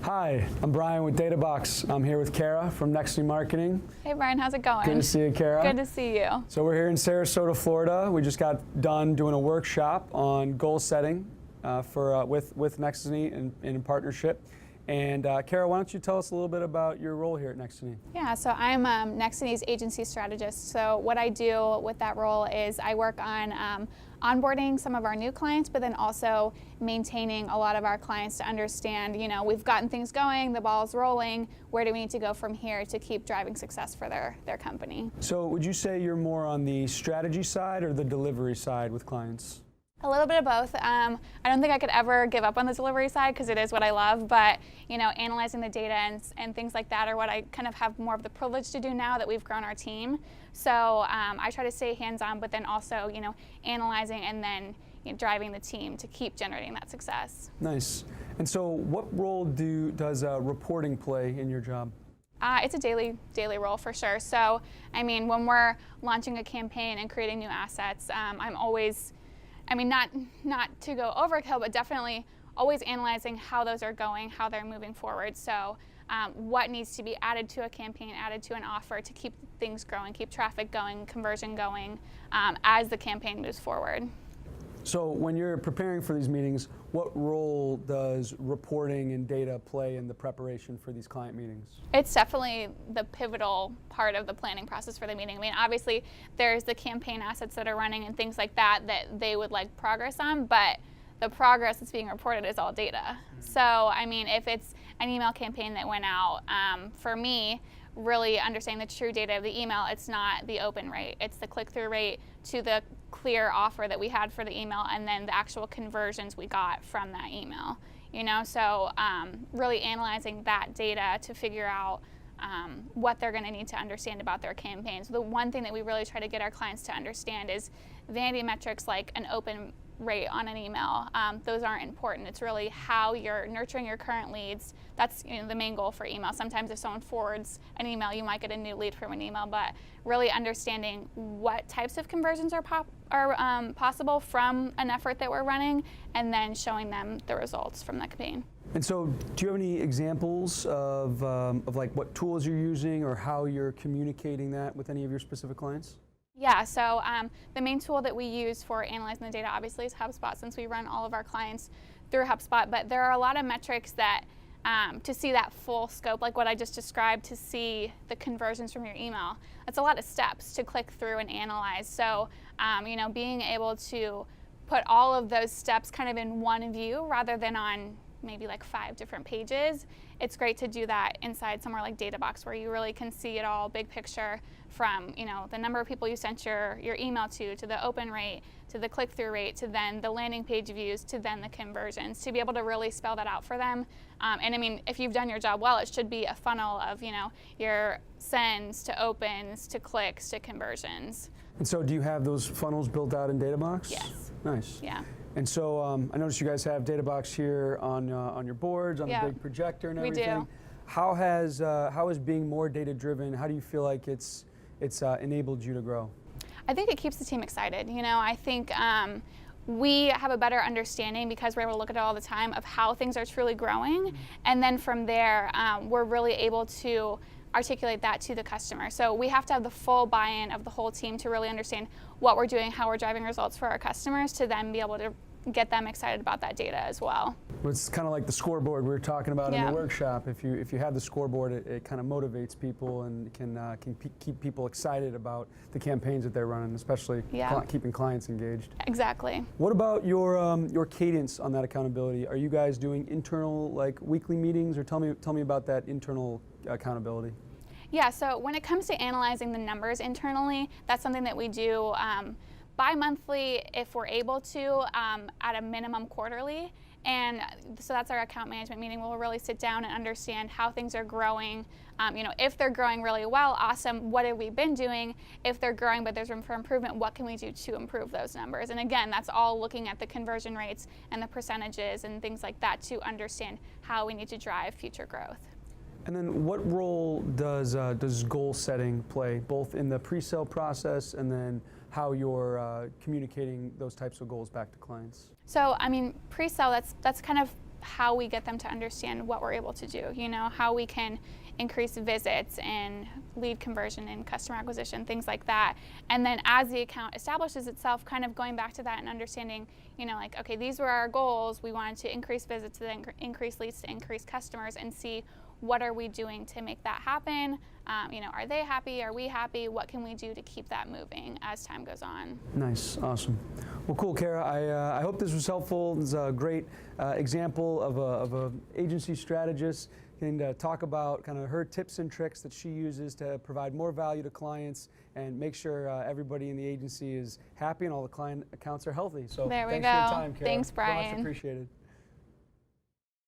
Hi, I'm Brian with Databox. I'm here with Kara from Nextiny Marketing. Hey Brian, how's it going? Good to see you, Kara. Good to see you. So we're here in Sarasota, Florida. We just got done doing a workshop on goal setting with Nextiny in partnership. And Kara, why don't you tell us a little bit about your role here at Nextiny? Yeah, so I'm Nextiny's agency strategist. So what I do with that role is I work on onboarding some of our new clients, but then also maintaining a lot of our clients to understand, you know, we've gotten things going, the ball's rolling, where do we need to go from here to keep driving success for their company? So would you say you're more on the strategy side or the delivery side with clients? A little bit of both. I don't think I could ever give up on the delivery side because it is what I love, but you know, analyzing the data and things like that are what I kind of have more of the privilege to do now that we've grown our team. So I try to stay hands-on, but then also, you know, analyzing and then driving the team to keep generating that success. Nice. And so what role does reporting play in your job? It's a daily role for sure. So, I mean, when we're launching a campaign and creating new assets, I'm always, I mean, not to go overkill, but definitely always analyzing how those are going, how they're moving forward. So what needs to be added to a campaign, added to an offer to keep things growing, keep traffic going, conversion going as the campaign moves forward. So when you're preparing for these meetings, what role does reporting and data play in the preparation for these client meetings? It's definitely the pivotal part of the planning process for the meeting. I mean, obviously there's the campaign assets that are running and things like that they would like progress on, but the progress that's being reported is all data. So, I mean, if it's an email campaign that went out, for me, really understanding the true data of the email, it's not the open rate, it's the click-through rate to the clear offer that we had for the email and then the actual conversions we got from that email. You know, so really analyzing that data to figure out what they're going to need to understand about their campaigns. The one thing that we really try to get our clients to understand is vanity metrics like an open rate on an email. Those aren't important. It's really how you're nurturing your current leads. That's the main goal for email. Sometimes if someone forwards an email, you might get a new lead from an email, but really understanding what types of conversions are possible from an effort that we're running and then showing them the results from the campaign. And so do you have any examples of like what tools you're using or how you're communicating that with any of your specific clients? Yeah, so the main tool that we use for analyzing the data obviously is HubSpot, since we run all of our clients through HubSpot, but there are a lot of metrics that to see that full scope, like what I just described, to see the conversions from your email, that's a lot of steps to click through and analyze. So you know, being able to put all of those steps kind of in one view rather than on maybe like 5 different pages, it's great to do that inside somewhere like Databox where you really can see it all big picture from, you know, the number of people you sent your email to the open rate, to the click-through rate, to then the landing page views, to then the conversions, to be able to really spell that out for them. And I mean, if you've done your job well, it should be a funnel of, you know, your sends to opens to clicks to conversions. And so do you have those funnels built out in Databox? Yes. Nice. Yeah. And so I noticed you guys have Databox here on your boards, on the big projector and everything. We do. How is being more data-driven, how do you feel like it's enabled you to grow? I think it keeps the team excited. You know, I think we have a better understanding because we're able to look at it all the time of how things are truly growing. And then from there, we're really able to articulate that to the customer. So we have to have the full buy-in of the whole team to really understand what we're doing, how we're driving results for our customers, to then be able to get them excited about that data as well. It's kind of like the scoreboard we were talking about in the workshop. If you have the scoreboard, it kind of motivates people and can keep people excited about the campaigns that they're running, especially keeping clients engaged. Exactly. What about your cadence on that accountability? Are you guys doing internal like weekly meetings, or tell me about that internal accountability? Yeah, so when it comes to analyzing the numbers internally, that's something that we do bi-monthly if we're able to, at a minimum quarterly. And so that's our account management meeting. We'll really sit down and understand how things are growing. You know, if they're growing really well, awesome, what have we been doing? If they're growing but there's room for improvement, what can we do to improve those numbers? And again, that's all looking at the conversion rates and the percentages and things like that to understand how we need to drive future growth. And then what role does goal setting play, both in the pre-sale process and then how you're communicating those types of goals back to clients? So, I mean, pre-sale, that's kind of how we get them to understand what we're able to do, you know, how we can increase visits and lead conversion and customer acquisition, things like that. And then as the account establishes itself, kind of going back to that and understanding, you know, like, okay, these were our goals. We wanted to increase visits, to then increase leads, to increase customers, and see what are we doing to make that happen. You know, are they happy? Are we happy? What can we do to keep that moving as time goes on? Nice, awesome. Well, cool, Kara. I hope this was helpful. This is a great example of a agency strategist getting to talk about kind of her tips and tricks that she uses to provide more value to clients and make sure everybody in the agency is happy and all the client accounts are healthy. So there we thanks go. for your time, Kara. Thanks, Brian. Much appreciated.